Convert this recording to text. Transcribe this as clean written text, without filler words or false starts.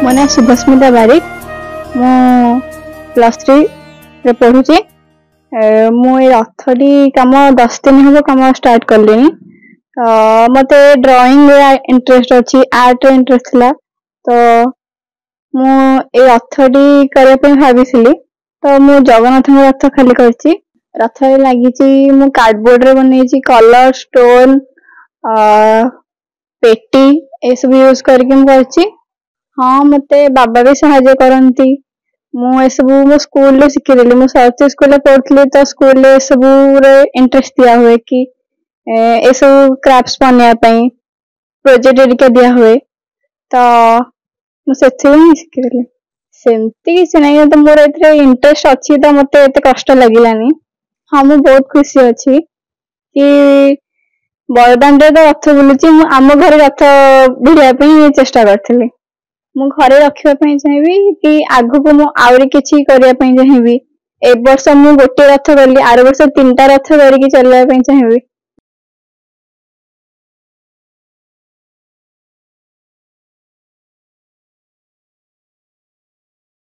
मो ना शुभस्मिता बारिक मु +3 रे पढ़ुची। मु ए रथटी काम 10 दिन हम काम स्टार्ट कली। मते ड्राइंग इंटरेस्ट अच्छी, आर्ट रे इंटरेस्ट थिला, तो मु ए रथटी करबा पे भाबिसिली। तो मु जगन्नाथ रथ खाली करची। रथ रे लागिची मु कार्डबोर्ड रे बनेची, कलर स्टोन पेटी ए सब यूज करके मु करची। हाँ मते बाबा भी सहायता करती। मु ए सब मो स्कूल रे शिखिदेली। मु सरस्वती स्कूल रे पढ़थली, तो स्कूल रे सब रे इंटरेस्ट दिया हुए कि ए सब क्राफ्ट्स बनया पई प्रोजेक्ट एरिका दिया हुए, तो मु सेथि ही शिखिदेली। सेमती किछ नै, तो मोर एथरे इंटरेस्ट अछि, तो मते एते कष्ट लागिलानी। हाँ मु बहुत खुशी अछि कि बरदान रे रथ बुलुची। मु आम घर रथ भिड़िया पई चेष्टा करथली। मु घरे रखिबा पई चाहिबी कि आगु को मु आउरी किछि करिया पई चाहिबी। एक वर्ष मु गोटे रथ करली, आर वर्ष 3टा रथ करके चलवा पई चाहिबी।